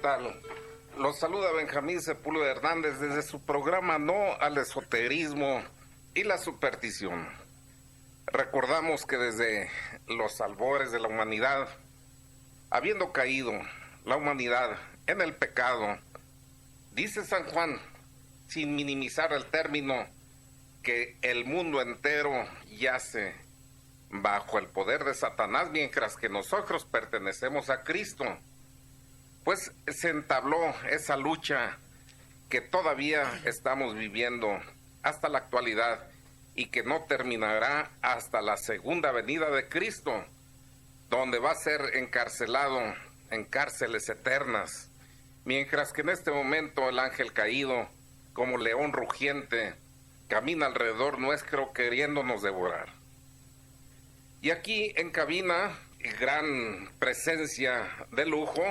tal? Los saluda Benjamín Sepúlveda Hernández desde su programa No al Esoterismo y la Superstición. Recordamos que desde los albores de la humanidad, habiendo caído la humanidad en el pecado, dice San Juan, sin minimizar el término, que el mundo entero yace bajo el poder de Satanás, mientras que nosotros pertenecemos a Cristo. Pues se entabló esa lucha que todavía estamos viviendo hasta la actualidad y que no terminará hasta la segunda venida de Cristo, donde va a ser encarcelado en cárceles eternas, mientras que en este momento el ángel caído, como león rugiente, camina alrededor nuestro queriéndonos devorar. Y aquí en cabina, gran presencia de lujo,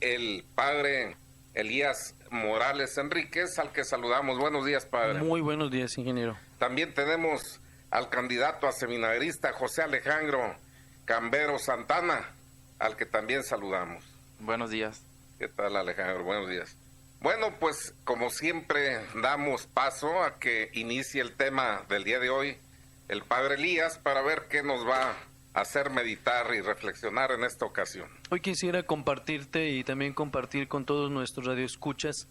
el padre Elías Morales Enríquez, al que saludamos. Buenos días, padre. Muy buenos días, ingeniero. También tenemos al candidato a seminarista José Alejandro Cambero Santana, al que también saludamos. Buenos días. ¿Qué tal, Alejandro? Buenos días. Bueno, pues como siempre damos paso a que inicie el tema del día de hoy el padre Elías para ver qué nos va a hacer meditar y reflexionar en esta ocasión. Hoy quisiera compartirte y también compartir con todos nuestros radioescuchas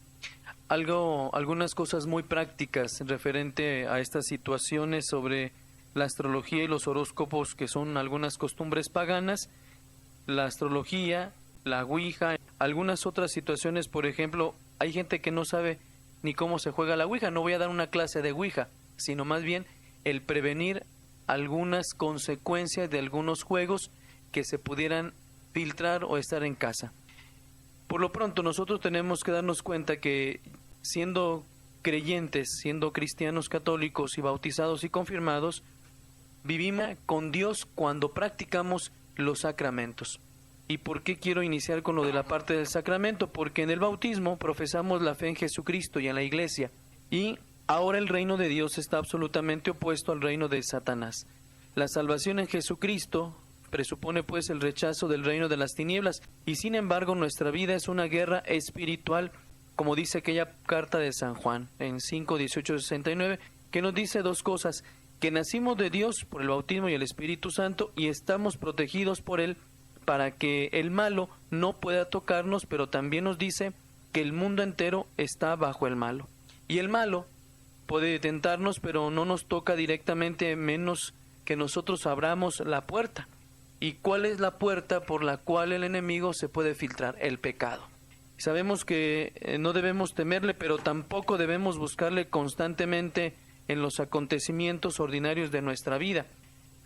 algunas cosas muy prácticas referente a estas situaciones sobre la astrología y los horóscopos, que son algunas costumbres paganas, la astrología, la ouija, algunas otras situaciones. Por ejemplo, hay gente que no sabe ni cómo se juega la ouija. No voy a dar una clase de ouija, sino más bien el prevenir algunas consecuencias de algunos juegos que se pudieran filtrar o estar en casa. Por lo pronto, nosotros tenemos que darnos cuenta que siendo creyentes, siendo cristianos católicos y bautizados y confirmados, vivimos con Dios cuando practicamos los sacramentos. ¿Y por qué quiero iniciar con lo de la parte del sacramento? Porque en el bautismo profesamos la fe en Jesucristo y en la Iglesia, y ahora el reino de Dios está absolutamente opuesto al reino de Satanás. La salvación en Jesucristo presupone pues el rechazo del reino de las tinieblas, y sin embargo nuestra vida es una guerra espiritual, como dice aquella carta de San Juan en 5:18-69, que nos dice dos cosas: que nacimos de Dios por el bautismo y el Espíritu Santo, y estamos protegidos por Él para que el malo no pueda tocarnos, pero también nos dice que el mundo entero está bajo el malo. Y el malo puede tentarnos, pero no nos toca directamente, menos que nosotros abramos la puerta. ¿Y cuál es la puerta por la cual el enemigo se puede filtrar? El pecado. Sabemos que no debemos temerle, pero tampoco debemos buscarle constantemente en los acontecimientos ordinarios de nuestra vida.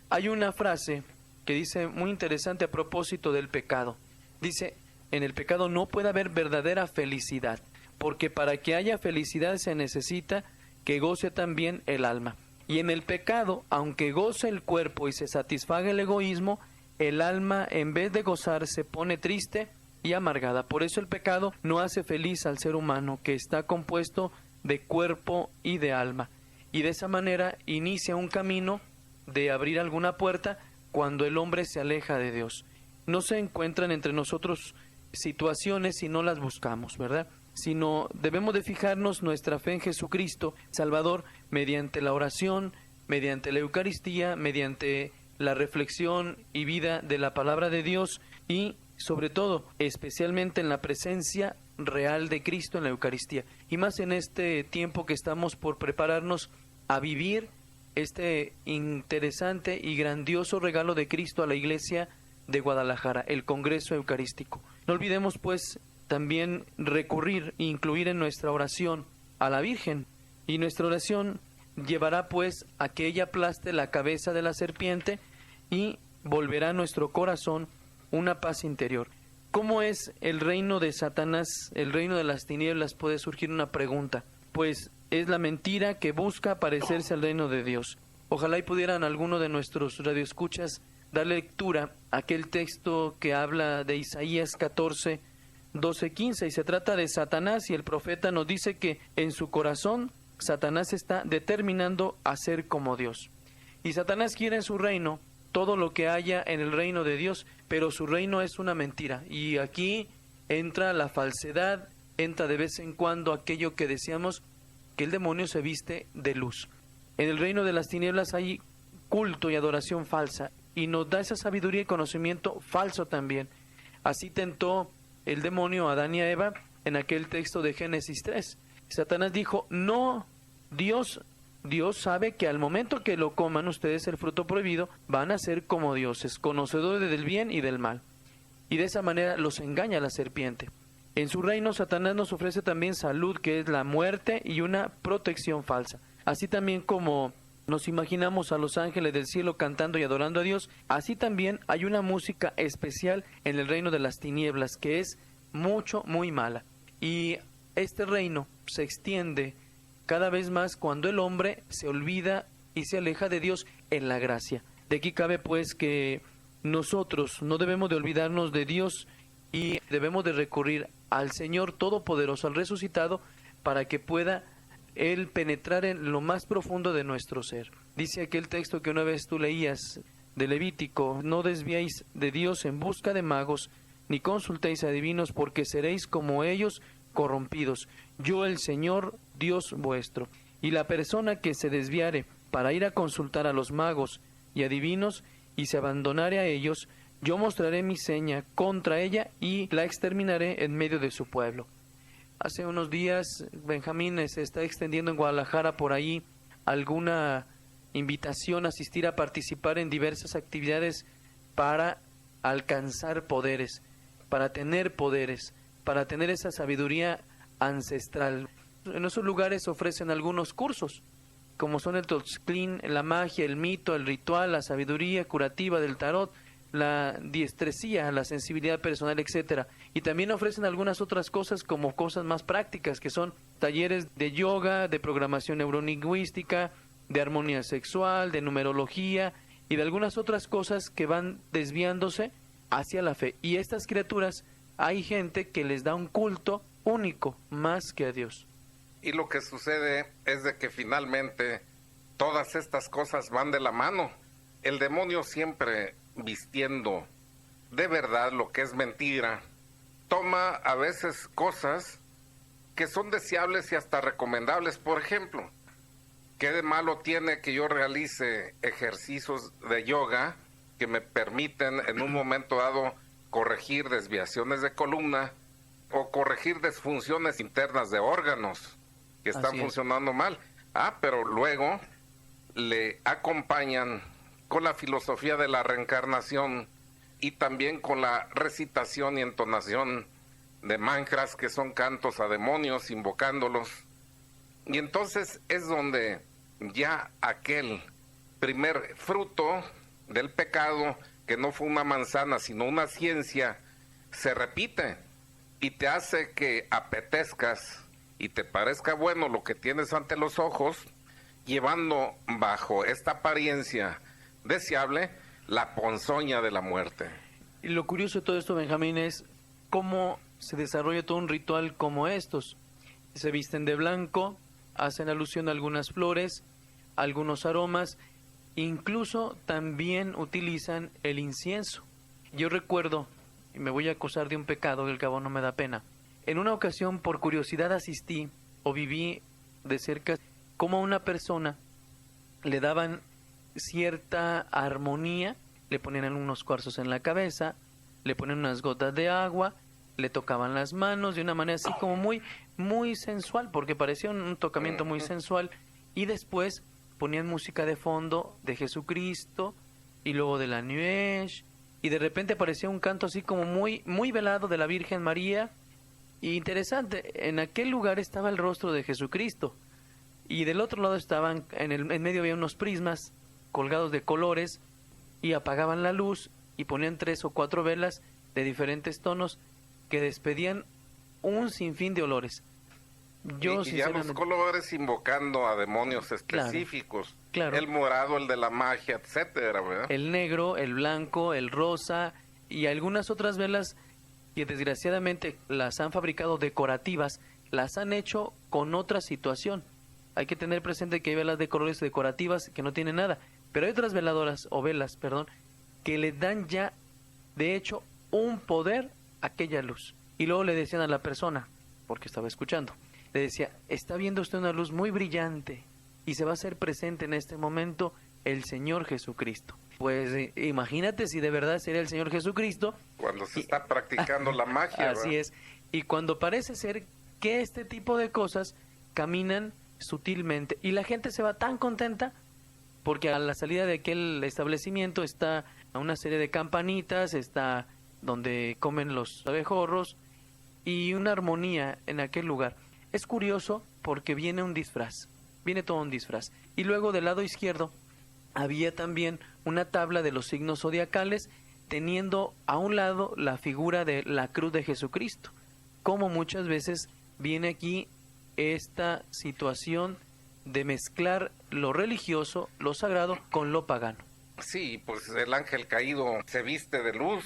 Hay una frase que dice muy interesante a propósito del pecado. Dice: en el pecado no puede haber verdadera felicidad, porque para que haya felicidad se necesita que goce también el alma. Y en el pecado, aunque goce el cuerpo y se satisfaga el egoísmo, el alma, en vez de gozar, se pone triste y amargada. Por eso el pecado no hace feliz al ser humano, que está compuesto de cuerpo y de alma. Y de esa manera inicia un camino de abrir alguna puerta cuando el hombre se aleja de Dios. No se encuentran entre nosotros situaciones si no las buscamos, ¿verdad? Sino debemos de fijarnos nuestra fe en Jesucristo Salvador mediante la oración, mediante la Eucaristía, mediante la reflexión y vida de la palabra de Dios, y sobre todo, especialmente en la presencia real de Cristo en la Eucaristía. Y más en este tiempo que estamos por prepararnos a vivir este interesante y grandioso regalo de Cristo a la Iglesia de Guadalajara, el Congreso Eucarístico. No olvidemos pues también recurrir e incluir en nuestra oración a la Virgen, y nuestra oración llevará pues a que ella aplaste la cabeza de la serpiente y volverá a nuestro corazón una paz interior. ¿Cómo es el reino de Satanás, el reino de las tinieblas? Puede surgir una pregunta. Pues es la mentira que busca parecerse al reino de Dios. Ojalá y pudieran alguno de nuestros radioescuchas dar lectura a aquel texto que habla de Isaías 14, 12, 15, y se trata de Satanás, y el profeta nos dice que en su corazón Satanás está determinando a ser como Dios. Y Satanás quiere en su reino todo lo que haya en el reino de Dios, pero su reino es una mentira. Y aquí entra la falsedad, entra de vez en cuando aquello que decíamos, que el demonio se viste de luz. En el reino de las tinieblas hay culto y adoración falsa, y nos da esa sabiduría y conocimiento falso también. Así tentó el demonio a Adán y a Eva en aquel texto de Génesis 3. Satanás dijo, no, Dios sabe que al momento que lo coman ustedes el fruto prohibido, van a ser como dioses, conocedores del bien y del mal. Y de esa manera los engaña la serpiente. En su reino, Satanás nos ofrece también salud, que es la muerte y una protección falsa. Así también como nos imaginamos a los ángeles del cielo cantando y adorando a Dios, así también hay una música especial en el reino de las tinieblas, que es muy mala. Y este reino se extiende cada vez más cuando el hombre se olvida y se aleja de Dios en la gracia. De aquí cabe pues que nosotros no debemos de olvidarnos de Dios y debemos de recurrir al Señor Todopoderoso, al resucitado, para que pueda Él penetrar en lo más profundo de nuestro ser. Dice aquel texto que una vez tú leías de Levítico, no desviéis de Dios en busca de magos, ni consultéis a adivinos, porque seréis como ellos corrompidos. Yo el Señor, Dios vuestro. Y la persona que se desviare para ir a consultar a los magos y adivinos, y se abandonare a ellos, yo mostraré mi seña contra ella y la exterminaré en medio de su pueblo. Hace unos días, Benjamín, se está extendiendo en Guadalajara por ahí alguna invitación a asistir a participar en diversas actividades para alcanzar poderes, para tener esa sabiduría ancestral. En esos lugares ofrecen algunos cursos, como son el Tzolk'in, la magia, el mito, el ritual, la sabiduría curativa del tarot, la diestresía, la sensibilidad personal, etcétera. Y también ofrecen algunas otras cosas como cosas más prácticas, que son talleres de yoga, de programación neurolingüística, de armonía sexual, de numerología y de algunas otras cosas que van desviándose hacia la fe. Y estas criaturas, hay gente que les da un culto único más que a Dios. Y lo que sucede es de que finalmente todas estas cosas van de la mano. El demonio siempre vistiendo de verdad lo que es mentira, toma a veces cosas que son deseables y hasta recomendables. Por ejemplo, ¿qué de malo tiene que yo realice ejercicios de yoga que me permiten en un momento dado corregir desviaciones de columna o corregir disfunciones internas de órganos que están funcionando mal? Pero luego le acompañan con la filosofía de la reencarnación y también con la recitación y entonación de mantras, que son cantos a demonios, invocándolos. Y entonces es donde ya aquel primer fruto del pecado, que no fue una manzana sino una ciencia, se repite y te hace que apetezcas y te parezca bueno lo que tienes ante los ojos, llevando bajo esta apariencia deseable la ponzoña de la muerte. Y lo curioso de todo esto, Benjamín, es cómo se desarrolla todo un ritual como estos. Se visten de blanco, hacen alusión a algunas flores, algunos aromas, incluso también utilizan el incienso. Yo recuerdo, y me voy a acusar de un pecado, que al cabo no me da pena, en una ocasión por curiosidad asistí o viví de cerca cómo a una persona le daban cierta armonía, le ponían unos cuarzos en la cabeza, le ponían unas gotas de agua, le tocaban las manos de una manera así como muy sensual, porque parecía un tocamiento muy sensual, y después ponían música de fondo de Jesucristo y luego de la New Age, y de repente aparecía un canto así como muy velado de la Virgen María. Y interesante, en aquel lugar estaba el rostro de Jesucristo y del otro lado estaban, en medio había unos prismas colgados de colores, y apagaban la luz y ponían 3 o 4 velas de diferentes tonos que despedían un sinfín de olores. Y ya los colores invocando a demonios específicos. Claro. El morado, el de la magia, etcétera, ¿verdad? El negro, el blanco, el rosa y algunas otras velas que desgraciadamente las han fabricado decorativas, las han hecho con otra situación. Hay que tener presente que hay velas de colores decorativas que no tienen nada, pero hay otras velas, que le dan ya, de hecho, un poder a aquella luz. Y luego le decían a la persona, porque estaba escuchando, le decía, está viendo usted una luz muy brillante y se va a hacer presente en este momento el Señor Jesucristo. Pues imagínate si de verdad sería el Señor Jesucristo. Cuando se está practicando la magia. Así ¿verdad? es. Y cuando parece ser que este tipo de cosas caminan sutilmente y la gente se va tan contenta porque a la salida de aquel establecimiento está una serie de campanitas, está donde comen los abejorros y una armonía en aquel lugar. Es curioso porque viene un disfraz, viene todo un disfraz. Y luego del lado izquierdo había también una tabla de los signos zodiacales teniendo a un lado la figura de la cruz de Jesucristo. Como muchas veces viene aquí esta situación de mezclar lo religioso, lo sagrado, con lo pagano. Sí, pues el ángel caído se viste de luz.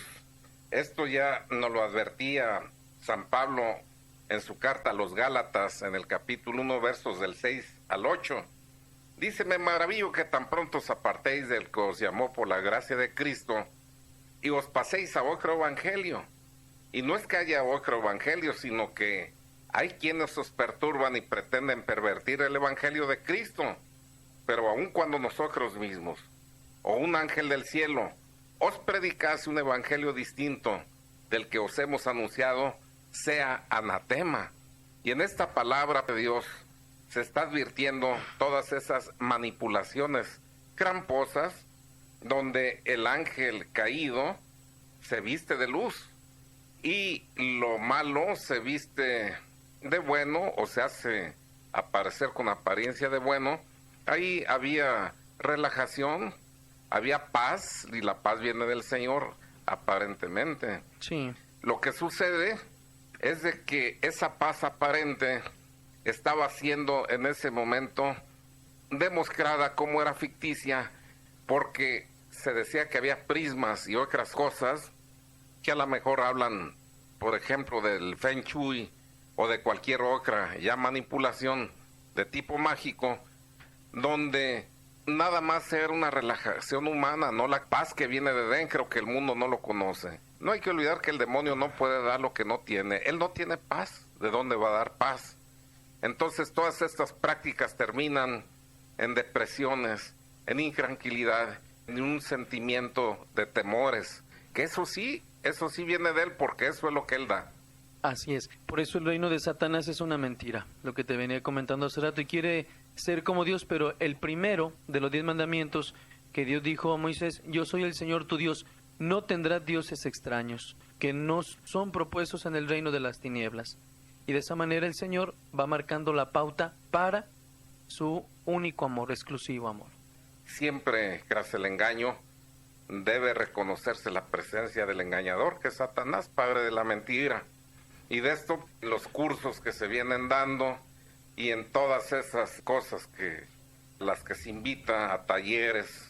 Esto ya nos lo advertía San Pablo en su carta a los Gálatas, en el capítulo 1, versos del 6 al 8. Dice, me maravillo que tan pronto os apartéis del que os llamó por la gracia de Cristo y os paséis a otro evangelio. Y no es que haya otro evangelio, sino que hay quienes os perturban y pretenden pervertir el evangelio de Cristo. Pero aun cuando nosotros mismos, o un ángel del cielo, os predicase un evangelio distinto del que os hemos anunciado, sea anatema. Y en esta palabra de Dios se está advirtiendo todas esas manipulaciones tramposas donde el ángel caído se viste de luz y lo malo se viste de bueno o se hace aparecer con apariencia de bueno. Ahí había relajación, había paz, y la paz viene del Señor aparentemente. Sí. Lo que sucede es de que esa paz aparente estaba siendo en ese momento demostrada como era ficticia, porque se decía que había prismas y otras cosas que a lo mejor hablan, por ejemplo, del Feng Shui o de cualquier otra ya manipulación de tipo mágico, donde nada más era una relajación humana, no la paz que viene de dentro, que el mundo no lo conoce. No hay que olvidar que el demonio no puede dar lo que no tiene. Él no tiene paz. ¿De dónde va a dar paz? Entonces todas estas prácticas terminan en depresiones, en intranquilidad, en un sentimiento de temores, que eso sí viene de él, porque eso es lo que él da. Así es. Por eso el reino de Satanás es una mentira, lo que te venía comentando hace rato, y quiere ser como Dios, pero el primero de los 10 mandamientos que Dios dijo a Moisés, yo soy el Señor tu Dios, no tendrás dioses extraños, que no son propuestos en el reino de las tinieblas. Y de esa manera el Señor va marcando la pauta para su único amor, exclusivo amor. Siempre, tras el engaño, debe reconocerse la presencia del engañador, que es Satanás, padre de la mentira. Y de esto, los cursos que se vienen dando y en todas esas cosas las que se invita a talleres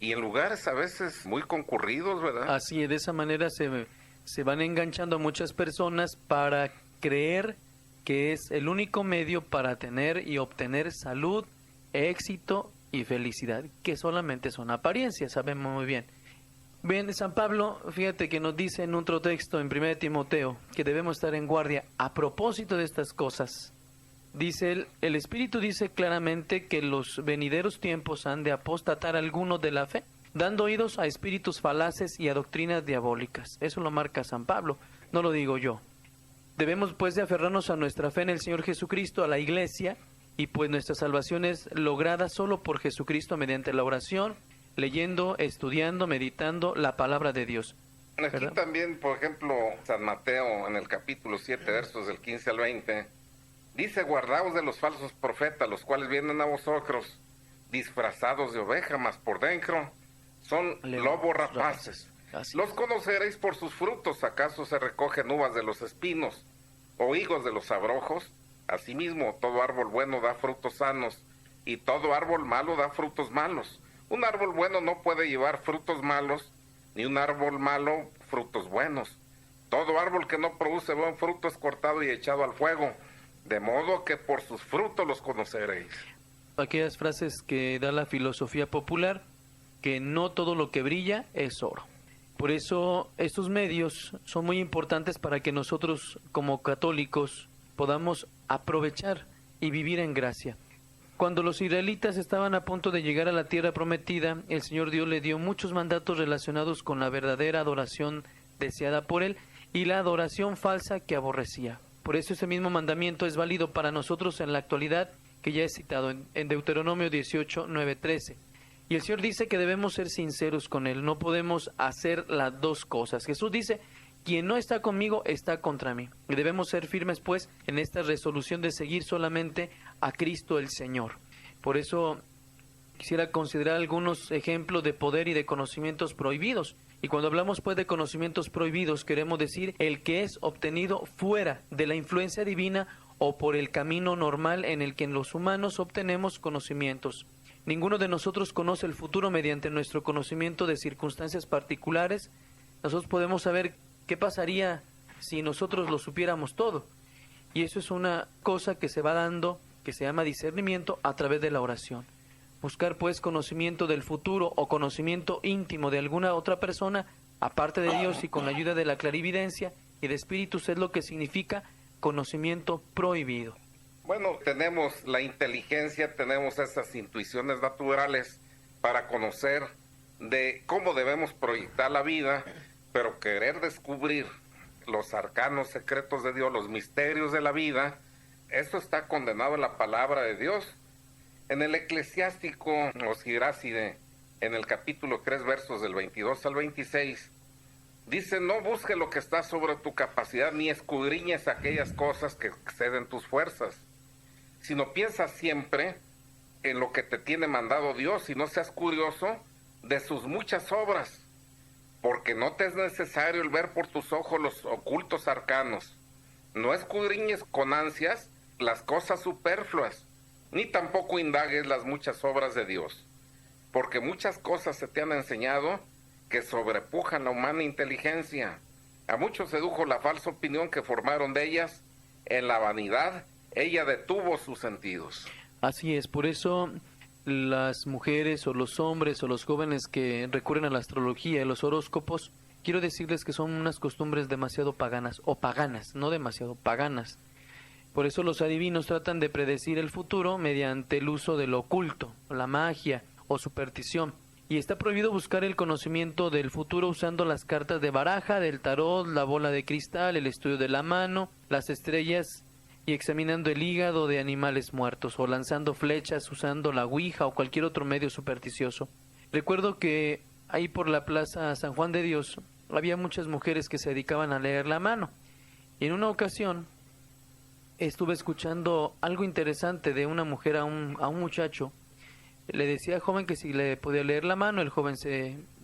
y en lugares a veces muy concurridos, ¿verdad? Así es, de esa manera se van enganchando a muchas personas para creer que es el único medio para tener y obtener salud, éxito y felicidad, que solamente son apariencias, sabemos muy bien. Bien, San Pablo, fíjate que nos dice en otro texto, en 1 Timoteo, que debemos estar en guardia a propósito de estas cosas. Dice él, el Espíritu dice claramente que los venideros tiempos han de apostatar algunos de la fe, dando oídos a espíritus falaces y a doctrinas diabólicas. Eso lo marca San Pablo, no lo digo yo. Debemos pues de aferrarnos a nuestra fe en el Señor Jesucristo, a la Iglesia, y pues nuestra salvación es lograda solo por Jesucristo mediante la oración, leyendo, estudiando, meditando la palabra de Dios. Aquí ¿verdad? también, por ejemplo, San Mateo, en el capítulo 7, versos del 15 al 20, dice, guardaos de los falsos profetas, los cuales vienen a vosotros disfrazados de oveja, mas por dentro son lobos rapaces. Los conoceréis por sus frutos. ¿Acaso se recogen uvas de los espinos o higos de los abrojos? Asimismo, todo árbol bueno da frutos sanos, y todo árbol malo da frutos malos. Un árbol bueno no puede llevar frutos malos, ni un árbol malo frutos buenos. Todo árbol que no produce buen fruto es cortado y echado al fuego, de modo que por sus frutos los conoceréis. Aquellas frases que da la filosofía popular, que no todo lo que brilla es oro. Por eso estos medios son muy importantes para que nosotros como católicos podamos aprovechar y vivir en gracia. Cuando los israelitas estaban a punto de llegar a la tierra prometida, el Señor Dios le dio muchos mandatos relacionados con la verdadera adoración deseada por Él y la adoración falsa que aborrecía. Por eso ese mismo mandamiento es válido para nosotros en la actualidad, que ya he citado en Deuteronomio 18, 9, 13. Y el Señor dice que debemos ser sinceros con Él, no podemos hacer las dos cosas. Jesús dice: quien no está conmigo está contra mí. Y debemos ser firmes, pues, en esta resolución de seguir solamente a Cristo el Señor. Por eso quisiera considerar algunos ejemplos de poder y de conocimientos prohibidos. Y cuando hablamos, pues, de conocimientos prohibidos, queremos decir el que es obtenido fuera de la influencia divina o por el camino normal en el que los humanos obtenemos conocimientos. Ninguno de nosotros conoce el futuro mediante nuestro conocimiento de circunstancias particulares. Nosotros podemos saber qué pasaría si nosotros lo supiéramos todo. Y eso es una cosa que se va dando, que se llama discernimiento a través de la oración. Buscar, pues, conocimiento del futuro o conocimiento íntimo de alguna otra persona, aparte de Dios y con la ayuda de la clarividencia y de espíritus, es lo que significa conocimiento prohibido. Bueno, tenemos la inteligencia, tenemos esas intuiciones naturales para conocer de cómo debemos proyectar la vida, pero querer descubrir los arcanos secretos de Dios, los misterios de la vida, eso está condenado en la palabra de Dios. En el Eclesiástico, o Siráside, en el capítulo 3, versos del 22 al 26, dice: no busques lo que está sobre tu capacidad, ni escudriñes aquellas cosas que exceden tus fuerzas, sino piensa siempre en lo que te tiene mandado Dios, y no seas curioso de sus muchas obras, porque no te es necesario el ver por tus ojos los ocultos arcanos. No escudriñes con ansias las cosas superfluas, ni tampoco indagues las muchas obras de Dios, porque muchas cosas se te han enseñado que sobrepujan la humana inteligencia. A muchos sedujo la falsa opinión que formaron de ellas. En la vanidad ella detuvo sus sentidos. Así es, por eso las mujeres o los hombres o los jóvenes que recurren a la astrología y los horóscopos, quiero decirles que son unas costumbres demasiado paganas, o paganas, no demasiado paganas. Por eso los adivinos tratan de predecir el futuro mediante el uso de lo oculto, la magia o superstición. Y está prohibido buscar el conocimiento del futuro usando las cartas de baraja, del tarot, la bola de cristal, el estudio de la mano, las estrellas y examinando el hígado de animales muertos, o lanzando flechas usando la ouija o cualquier otro medio supersticioso. Recuerdo que ahí por la plaza San Juan de Dios había muchas mujeres que se dedicaban a leer la mano. Y en una ocasión estuve escuchando algo interesante de una mujer a un muchacho. Le decía al joven que si le podía leer la mano. El joven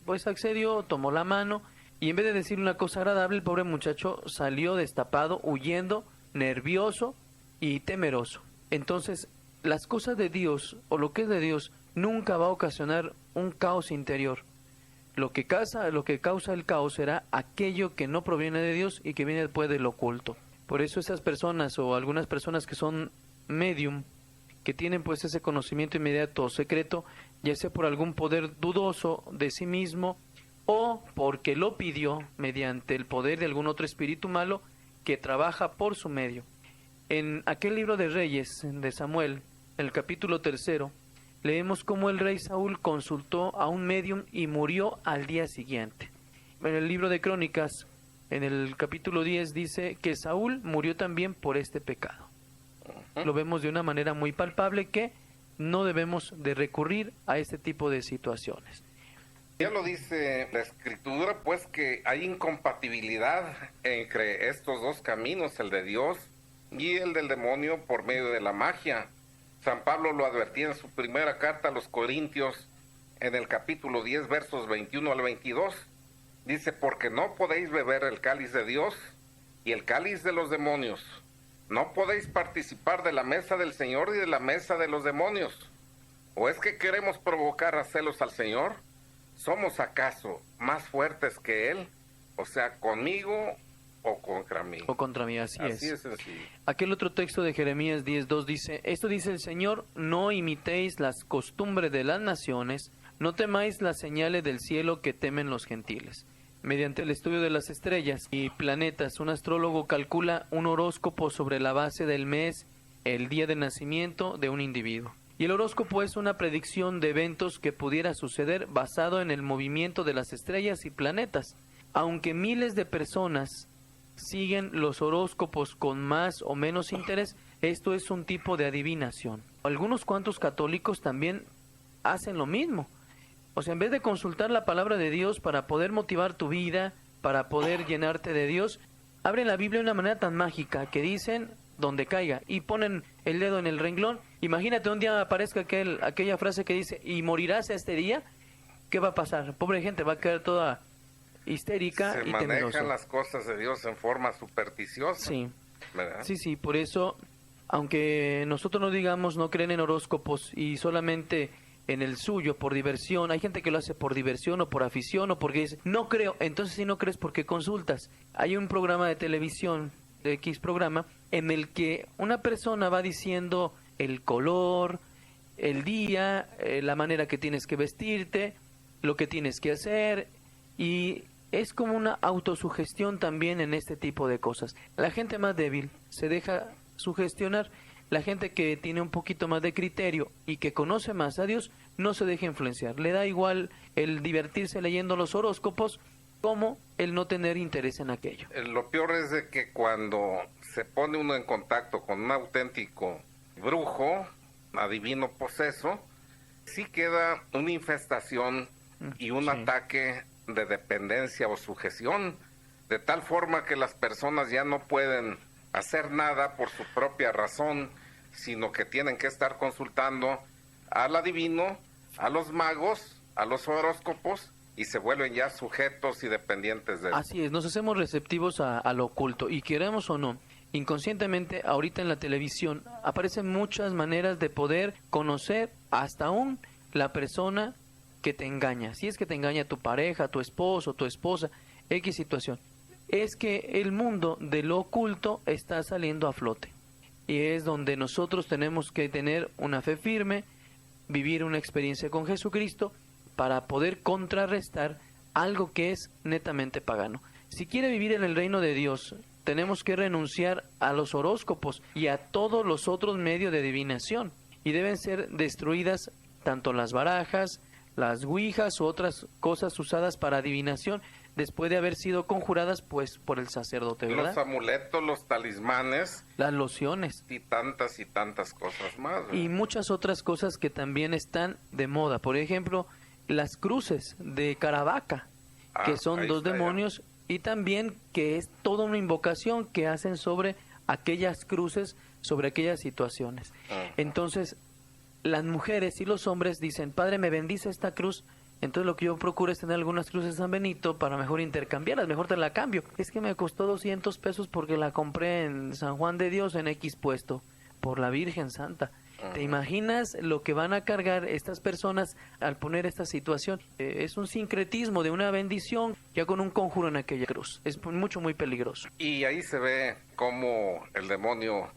pues accedió, tomó la mano, y en vez de decir una cosa agradable, el pobre muchacho salió destapado, huyendo, nervioso y temeroso. Entonces, las cosas de Dios, o lo que es de Dios, nunca va a ocasionar un caos interior. Lo que causa el caos será aquello que no proviene de Dios y que viene después del oculto. Por eso esas personas, o algunas personas que son medium, que tienen pues ese conocimiento inmediato o secreto, ya sea por algún poder dudoso de sí mismo, o porque lo pidió mediante el poder de algún otro espíritu malo que trabaja por su medio. En aquel libro de Reyes de Samuel, en el capítulo 3, leemos cómo el rey Saúl consultó a un medium y murió al día siguiente. En el libro de Crónicas, en el capítulo 10, dice que Saúl murió también por este pecado. Lo vemos de una manera muy palpable que no debemos de recurrir a este tipo de situaciones. Ya lo dice la Escritura, pues, que hay incompatibilidad entre estos dos caminos, el de Dios y el del demonio por medio de la magia. San Pablo lo advertía en su primera carta a los Corintios, en el capítulo 10, versos 21 al 22. Dice: porque no podéis beber el cáliz de Dios y el cáliz de los demonios. No podéis participar de la mesa del Señor y de la mesa de los demonios. ¿O es que queremos provocar a celos al Señor? ¿Somos acaso más fuertes que Él? O sea, conmigo o contra mí. O contra mí, así es. Así es sencillo. Aquel otro texto de Jeremías 10:2 dice: esto dice el Señor, no imitéis las costumbres de las naciones, no temáis las señales del cielo que temen los gentiles. Mediante el estudio de las estrellas y planetas, un astrólogo calcula un horóscopo sobre la base del mes, el día de nacimiento de un individuo. Y el horóscopo es una predicción de eventos que pudiera suceder basado en el movimiento de las estrellas y planetas. Aunque miles de personas siguen los horóscopos con más o menos interés, esto es un tipo de adivinación. Algunos cuantos católicos también hacen lo mismo. O sea, en vez de consultar la palabra de Dios para poder motivar tu vida, para poder llenarte de Dios, abren la Biblia de una manera tan mágica que dicen donde caiga y ponen el dedo en el renglón. Imagínate un día aparezca aquella frase que dice, y morirás este día, ¿qué va a pasar? Pobre gente, va a quedar toda histérica y temerosa. Se manejan las cosas de Dios en forma supersticiosa. Sí, ¿verdad? sí, por eso, aunque nosotros no digamos no creen en horóscopos y solamente en el suyo por diversión, hay gente que lo hace por diversión o por afición o porque dice, no creo. Entonces, si no crees, ¿por qué consultas? Hay un programa de televisión, de X programa, en el que una persona va diciendo el color, el día, la manera que tienes que vestirte, lo que tienes que hacer, y es como una autosugestión también en este tipo de cosas. La gente más débil se deja sugestionar. La gente que tiene un poquito más de criterio y que conoce más a Dios no se deja influenciar. Le da igual el divertirse leyendo los horóscopos como el no tener interés en aquello. Lo peor es de que cuando se pone uno en contacto con un auténtico brujo, adivino poseso, sí queda una infestación y un ataque de dependencia o sujeción, de tal forma que las personas ya no pueden hacer nada por su propia razón, sino que tienen que estar consultando al adivino, a los magos, a los horóscopos, y se vuelven ya sujetos y dependientes de él. Así es, nos hacemos receptivos a lo oculto, y queremos o no, inconscientemente ahorita en la televisión aparecen muchas maneras de poder conocer hasta aún la persona que te engaña. Si es que te engaña tu pareja, tu esposo, tu esposa, X situación. Es que el mundo de lo oculto está saliendo a flote. Y es donde nosotros tenemos que tener una fe firme, vivir una experiencia con Jesucristo para poder contrarrestar algo que es netamente pagano. Si quiere vivir en el reino de Dios, tenemos que renunciar a los horóscopos y a todos los otros medios de adivinación. Y deben ser destruidas tanto las barajas, las ouijas u otras cosas usadas para adivinación, después de haber sido conjuradas pues por el sacerdote, ¿verdad? Los amuletos, los talismanes, las lociones y tantas cosas más, ¿verdad? Y muchas otras cosas que también están de moda. Por ejemplo, las cruces de Caravaca, que son dos demonios, y también que es toda una invocación que hacen sobre aquellas cruces, sobre aquellas situaciones. Entonces, las mujeres y los hombres dicen, Padre, me bendice esta cruz. Entonces lo que yo procuro es tener algunas cruces de San Benito para mejor intercambiarlas, mejor te la cambio. Es que me costó 200 pesos porque la compré en San Juan de Dios en X puesto, por la Virgen Santa. ¿Te imaginas lo que van a cargar estas personas al poner esta situación? Es un sincretismo de una bendición ya con un conjuro en aquella cruz. Es muy peligroso. Y ahí se ve cómo el demonio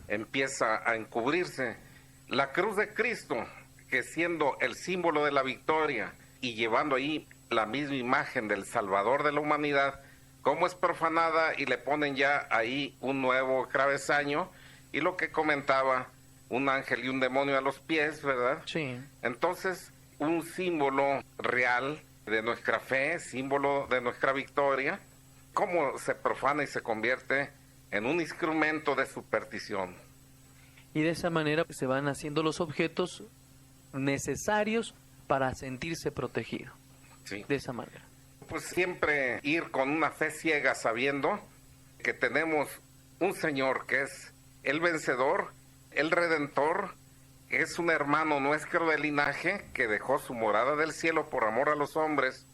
empieza a encubrirse. La cruz de Cristo, que siendo el símbolo de la victoria y llevando ahí la misma imagen del Salvador de la humanidad, cómo es profanada y le ponen ya ahí un nuevo travesaño y lo que comentaba, un ángel y un demonio a los pies, ¿verdad? Sí. Entonces, un símbolo real de nuestra fe, símbolo de nuestra victoria, cómo se profana y se convierte en un instrumento de superstición. Y de esa manera se van haciendo los objetos necesarios para sentirse protegido. Sí. De esa manera. Pues siempre ir con una fe ciega sabiendo que tenemos un Señor que es el vencedor, el Redentor, que es un hermano nuestro de linaje que dejó su morada del cielo por amor a los hombres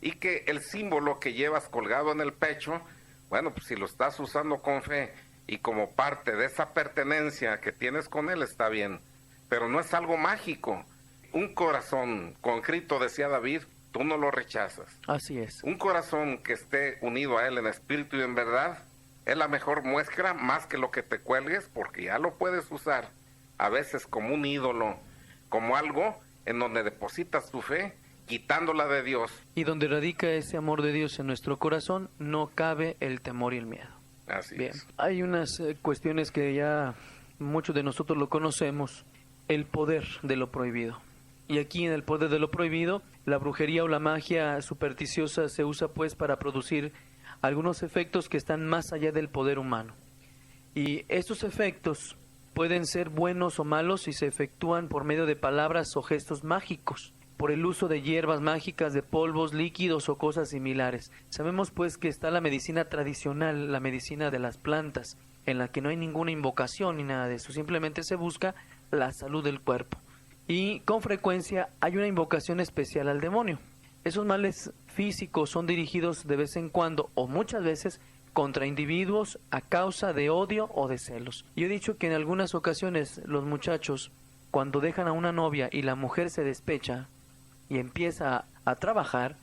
y que el símbolo que llevas colgado en el pecho, bueno, pues si lo estás usando con fe y como parte de esa pertenencia que tienes con él está bien, pero no es algo mágico. Un corazón concreto, decía David, tú no lo rechazas. Así es. Un corazón que esté unido a él en espíritu y en verdad es la mejor muestra, más que lo que te cuelgues, porque ya lo puedes usar a veces como un ídolo, como algo en donde depositas tu fe, quitándola de Dios. Y donde radica ese amor de Dios en nuestro corazón, no cabe el temor y el miedo. Así Bien, es. hay unas cuestiones que ya muchos de nosotros lo conocemos, el poder de lo prohibido. Y aquí en el poder de lo prohibido, la brujería o la magia supersticiosa se usa pues para producir algunos efectos que están más allá del poder humano. Y estos efectos pueden ser buenos o malos si se efectúan por medio de palabras o gestos mágicos, por el uso de hierbas mágicas, de polvos, líquidos o cosas similares. Sabemos pues que está la medicina tradicional, la medicina de las plantas, en la que no hay ninguna invocación ni nada de eso, simplemente se busca la salud del cuerpo. Y con frecuencia hay una invocación especial al demonio. Esos males físicos son dirigidos de vez en cuando o muchas veces contra individuos a causa de odio o de celos. Yo he dicho que en algunas ocasiones los muchachos, cuando dejan a una novia y la mujer se despecha y empieza a trabajar,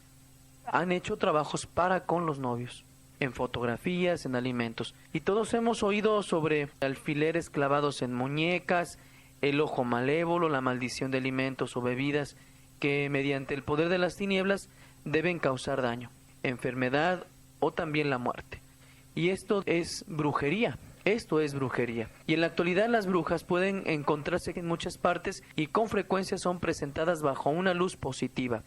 han hecho trabajos para con los novios, en fotografías, en alimentos. Y todos hemos oído sobre alfileres clavados en muñecas, el ojo malévolo, la maldición de alimentos o bebidas que mediante el poder de las tinieblas deben causar daño, enfermedad o también la muerte. Y esto es brujería. Esto es brujería. Y en la actualidad las brujas pueden encontrarse en muchas partes y con frecuencia son presentadas bajo una luz positiva.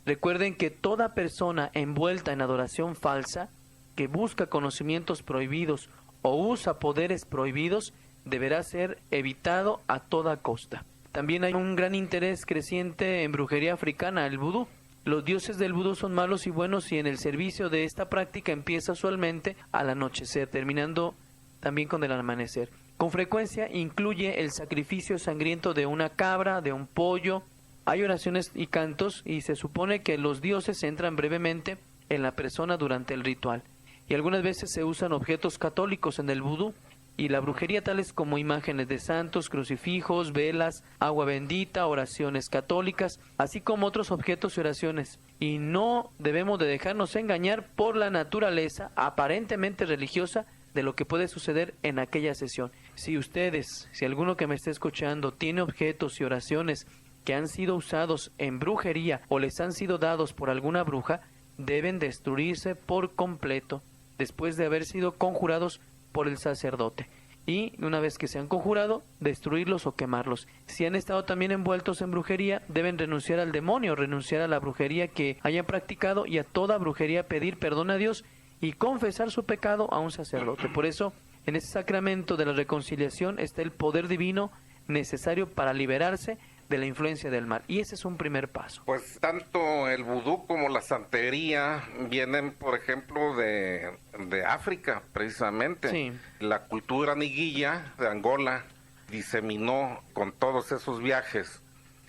Recuerden que toda persona envuelta en adoración falsa, que busca conocimientos prohibidos o usa poderes prohibidos, deberá ser evitado a toda costa. También hay un gran interés creciente en brujería africana, el vudú. Los dioses del vudú son malos y buenos y en el servicio de esta práctica empieza usualmente al anochecer, terminando también con el amanecer. Con frecuencia incluye el sacrificio sangriento de una cabra, de un pollo. Hay oraciones y cantos y se supone que los dioses entran brevemente en la persona durante el ritual. Y algunas veces se usan objetos católicos en el vudú. Y la brujería tales como imágenes de santos, crucifijos, velas, agua bendita, oraciones católicas, así como otros objetos y oraciones. Y no debemos de dejarnos engañar por la naturaleza aparentemente religiosa de lo que puede suceder en aquella sesión. Si alguno que me esté escuchando tiene objetos y oraciones que han sido usados en brujería o les han sido dados por alguna bruja, deben destruirse por completo después de haber sido conjurados por el sacerdote. Y una vez que se han conjurado, destruirlos o quemarlos. Si han estado también envueltos en brujería, deben renunciar al demonio, renunciar a la brujería que hayan practicado y a toda brujería pedir perdón a Dios y confesar su pecado a un sacerdote. Por eso, en este sacramento de la reconciliación está el poder divino necesario para liberarse de la influencia del mal. Y ese es un primer paso. Pues tanto el vudú como la santería vienen, por ejemplo, de África, precisamente. Sí. La cultura niguilla de Angola diseminó con todos esos viajes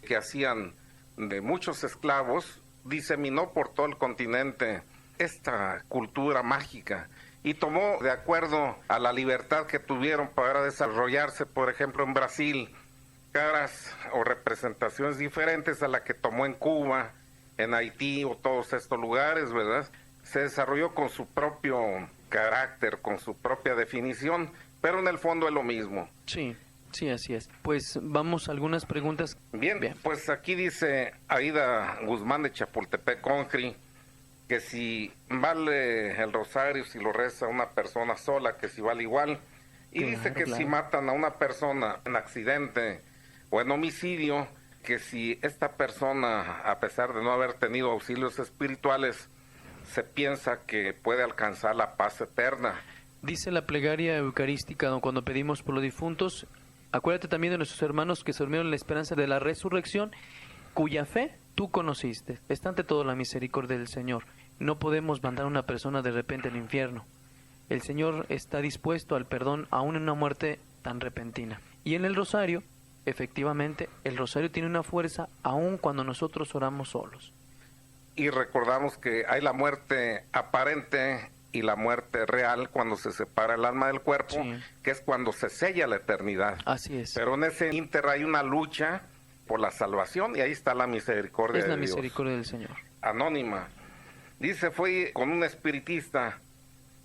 que hacían de muchos esclavos, diseminó por todo el continente esta cultura mágica y tomó, de acuerdo a la libertad que tuvieron para desarrollarse, por ejemplo, en Brasil, caras o representaciones diferentes a la que tomó en Cuba, en Haití o todos estos lugares, ¿verdad? Se desarrolló con su propio carácter, con su propia definición, pero en el fondo es lo mismo. Sí, sí, así es. Pues vamos a algunas preguntas. Bien, pues aquí dice Aida Guzmán de Chapultepec, Concri, que si vale el rosario si lo reza una persona sola, que si vale igual. Y Claro, dice que claro. si matan a una persona en accidente o en homicidio, que si esta persona, a pesar de no haber tenido auxilios espirituales, se piensa que puede alcanzar la paz eterna. Dice la plegaria eucarística cuando pedimos por los difuntos, acuérdate también de nuestros hermanos que se durmieron en la esperanza de la resurrección, cuya fe tú conociste. Está ante todo la misericordia del Señor. No podemos mandar a una persona de repente al infierno. El Señor está dispuesto al perdón aún en una muerte tan repentina. Y en el rosario, efectivamente, el rosario tiene una fuerza aún cuando nosotros oramos solos. Y recordamos que hay la muerte aparente y la muerte real cuando se separa el alma del cuerpo, Sí. que es cuando se sella la eternidad. Así es. Pero en ese ínter hay una lucha por la salvación y ahí está la misericordia Es la de Dios. misericordia del Señor. Anónima. Dice, fui con un espiritista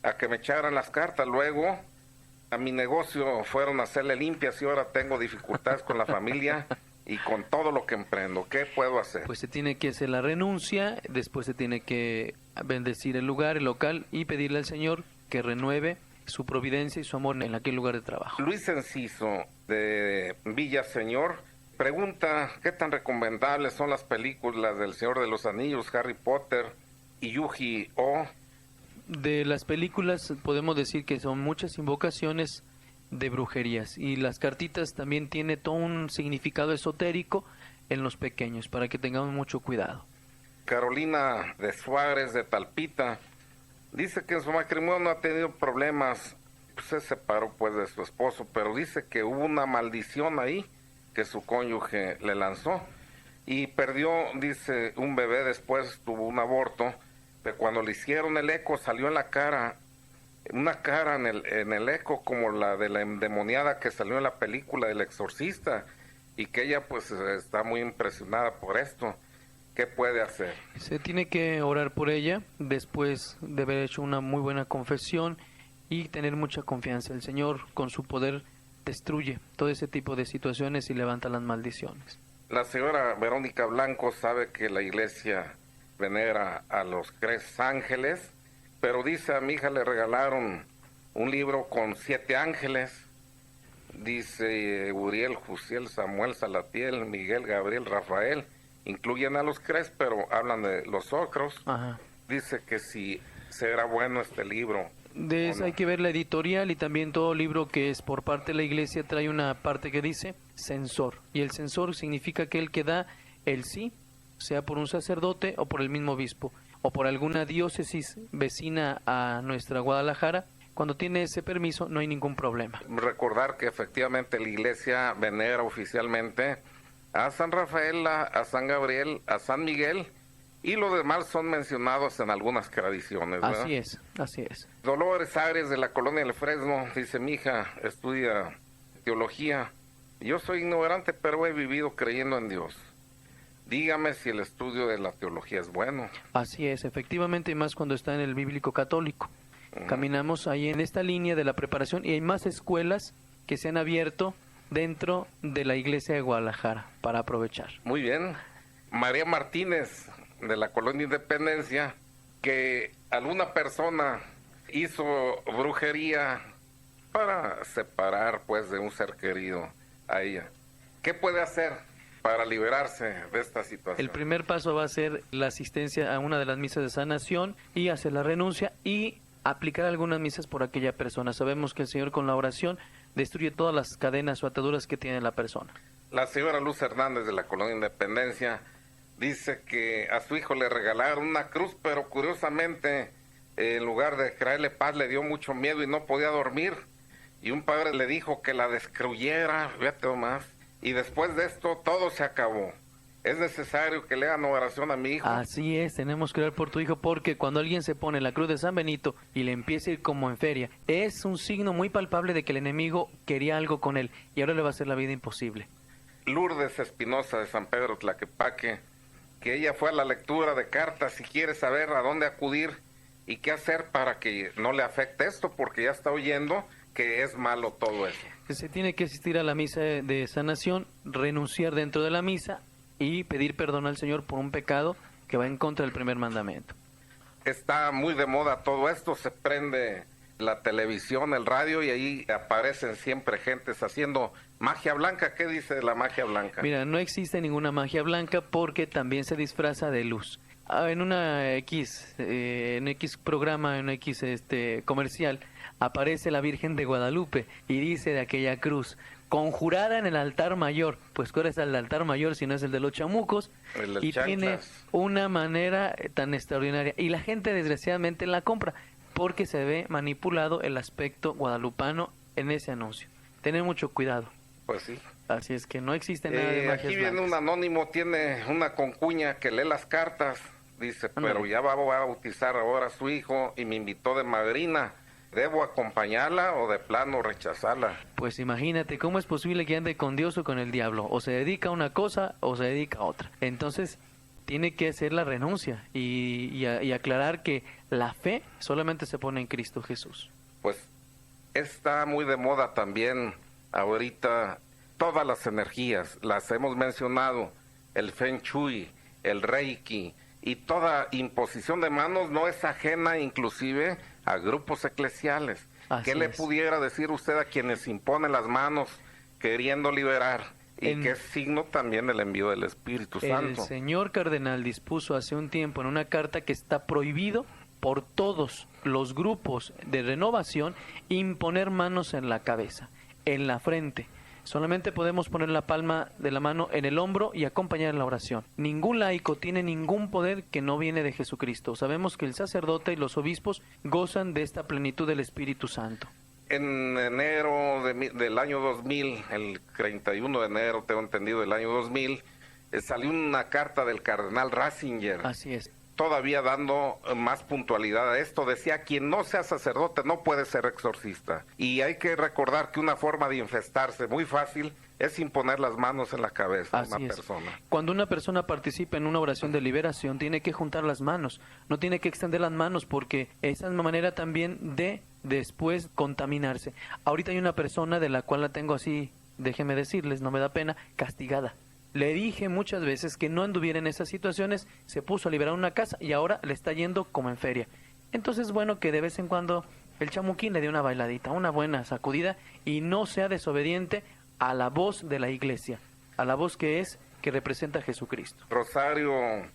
a que me echaran las cartas, luego a mi negocio fueron a hacerle limpias y ahora tengo dificultades con la familia y con todo lo que emprendo, ¿qué puedo hacer? Pues se tiene que hacer la renuncia, después se tiene que bendecir el lugar, el local, y pedirle al Señor que renueve su providencia y su amor en aquel lugar de trabajo. Luis Enciso, de Villaseñor, pregunta qué tan recomendables son las películas del Señor de los Anillos, Harry Potter y Yu-Gi-Oh. De las películas podemos decir que son muchas invocaciones de brujerías, y las cartitas también tiene todo un significado esotérico en los pequeños, para que tengamos mucho cuidado. Carolina de Suárez, de Talpita, dice que en su matrimonio no ha tenido problemas, se separó pues de su esposo, pero dice que hubo una maldición ahí que su cónyuge le lanzó y perdió, dice, un bebé, después tuvo un aborto, pero cuando le hicieron el eco salió en la cara, una cara en el eco como la de la endemoniada que salió en la película del Exorcista, y que ella pues está muy impresionada por esto. ¿Qué puede hacer? Se tiene que orar por ella después de haber hecho una muy buena confesión y tener mucha confianza. El Señor con su poder destruye todo ese tipo de situaciones y levanta las maldiciones. La señora Verónica Blanco sabe que la iglesia venera a los 3 ángeles, pero dice, a mi hija le regalaron un libro con 7 ángeles. Dice Uriel, Jusiel, Samuel, Salatiel, Miguel, Gabriel, Rafael. Incluyen a los 3, pero hablan de los otros. Ajá. Dice que si será bueno este libro. De eso hay que ver la editorial, y también todo libro que es por parte de la iglesia trae una parte que dice censor. Y el censor significa aquel que da el sí, sea por un sacerdote o por el mismo obispo, o por alguna diócesis vecina a nuestra Guadalajara. Cuando tiene ese permiso no hay ningún problema. Recordar que efectivamente la iglesia venera oficialmente a San Rafael, a San Gabriel, a San Miguel, y los demás son mencionados en algunas tradiciones, ¿verdad? Así es. Dolores Ares, de la colonia del Fresno, dice, mi hija estudia teología. Yo soy ignorante, pero he vivido creyendo en Dios. Dígame si el estudio de la teología es bueno. Así es, efectivamente, y más cuando está en el bíblico católico. Caminamos ahí en esta línea de la preparación, y hay más escuelas que se han abierto dentro de la iglesia de Guadalajara para aprovechar. Muy bien. María Martínez, de la colonia Independencia, que alguna persona hizo brujería para separar pues de un ser querido a ella. ¿Qué puede hacer para liberarse de esta situación? El primer paso va a ser la asistencia a una de las misas de sanación y hacer la renuncia y aplicar algunas misas por aquella persona. Sabemos que el Señor con la oración destruye todas las cadenas o ataduras que tiene la persona. La señora Luz Hernández, de la colonia Independencia, dice que a su hijo le regalaron una cruz, pero curiosamente en lugar de traerle paz le dio mucho miedo y no podía dormir, y un padre le dijo que la destruyera, fíjate nomás, y después de esto todo se acabó. Es necesario que le hagan oración a mi hijo. Así es, tenemos que orar por tu hijo, porque cuando alguien se pone la cruz de San Benito y le empieza a ir como en feria, es un signo muy palpable de que el enemigo quería algo con él y ahora le va a hacer la vida imposible. Lourdes Espinosa, de San Pedro Tlaquepaque, que ella fue a la lectura de cartas y quiere saber a dónde acudir y qué hacer para que no le afecte esto, porque ya está oyendo que es malo todo eso. Se tiene que asistir a la misa de sanación, renunciar dentro de la misa y pedir perdón al Señor por un pecado que va en contra del primer mandamiento. Está muy de moda todo esto, se prende la televisión, el radio, y ahí aparecen siempre gentes haciendo magia blanca. ¿Qué dice de la magia blanca? Mira, no existe ninguna magia blanca porque también se disfraza de luz. En una en X programa, en X comercial, aparece la Virgen de Guadalupe y dice de aquella cruz: conjurada en el altar mayor. Pues ¿cuál es el altar mayor si no es el de los chamucos? Y tiene una manera tan extraordinaria. Y la gente desgraciadamente la compra porque se ve manipulado el aspecto guadalupano en ese anuncio. Tener mucho cuidado. Pues sí. Así es que no existe nada de magias aquí viene blancas. un anónimo, tiene una concuña que lee las cartas. Dice, pero ya va a bautizar ahora a su hijo y me invitó de madrina. ¿Debo acompañarla o de plano rechazarla? Pues imagínate, ¿cómo es posible que ande con Dios o con el diablo? O se dedica a una cosa o se dedica a otra. Entonces, tiene que hacer la renuncia y aclarar que la fe solamente se pone en Cristo Jesús. Pues está muy de moda también ahorita todas las energías, las hemos mencionado, el Feng Shui, el Reiki, y toda imposición de manos no es ajena inclusive a grupos eclesiales. ¿Qué le pudiera decir usted a quienes imponen las manos queriendo liberar? Y que es signo también del envío del Espíritu Santo. El señor cardenal dispuso hace un tiempo en una carta que está prohibido por todos los grupos de renovación imponer manos en la cabeza, en la frente. Solamente podemos poner la palma de la mano en el hombro y acompañar la oración. Ningún laico tiene ningún poder que no viene de Jesucristo. Sabemos que el sacerdote y los obispos gozan de esta plenitud del Espíritu Santo. En enero del año 2000, el 31 de enero, tengo entendido, del año 2000, salió una carta del cardenal Ratzinger. Así es. Todavía dando más puntualidad a esto, decía: quien no sea sacerdote no puede ser exorcista. Y hay que recordar que una forma de infestarse muy fácil es imponer las manos en la cabeza de una persona. Cuando una persona participa en una oración de liberación, tiene que juntar las manos, no tiene que extender las manos, porque esa es una manera también de después contaminarse. Ahorita hay una persona de la cual la tengo así, déjeme decirles, no me da pena, castigada. Le dije muchas veces que no anduviera en esas situaciones, se puso a liberar una casa y ahora le está yendo como en feria. Entonces, bueno, que de vez en cuando el chamuquín le dé una bailadita, una buena sacudida, y no sea desobediente a la voz de la iglesia, a la voz que representa a Jesucristo. Rosario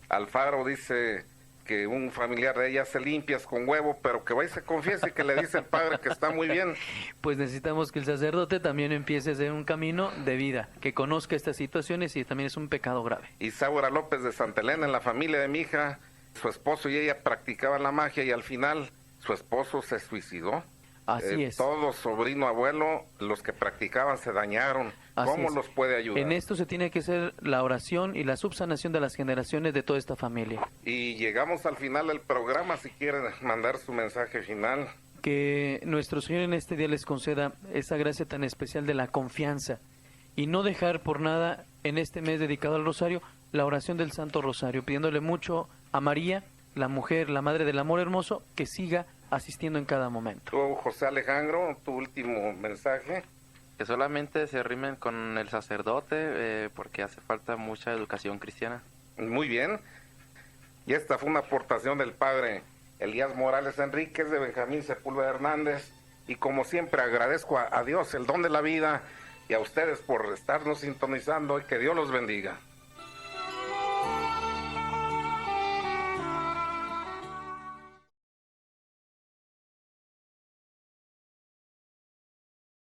Alfaro dice que un familiar de ella se limpias con huevo, pero que va y se confiese y que le dice el padre que está muy bien. Pues necesitamos que el sacerdote también empiece a hacer un camino de vida, que conozca estas situaciones, y también es un pecado grave. Isaura López de Santa Elena: en la familia de mi hija, su esposo y ella practicaban la magia y al final su esposo se suicidó. Así es. Todos, sobrino, abuelo, los que practicaban se dañaron. ¿Cómo los puede ayudar? En esto se tiene que hacer la oración y la subsanación de las generaciones de toda esta familia. Y llegamos al final del programa. Si quieren mandar su mensaje final. Que nuestro Señor en este día les conceda esa gracia tan especial de la confianza, y no dejar por nada en este mes dedicado al Rosario la oración del Santo Rosario, pidiéndole mucho a María, la mujer, la Madre del Amor Hermoso, que siga asistiendo en cada momento. Tú, José Alejandro, tu último mensaje. Que solamente se rimen con el sacerdote, porque hace falta mucha educación cristiana. Muy bien. Y esta fue una aportación del padre Elías Morales Enríquez, de Benjamín Sepúlveda Hernández. Y como siempre agradezco a Dios el don de la vida y a ustedes por estarnos sintonizando, y que Dios los bendiga.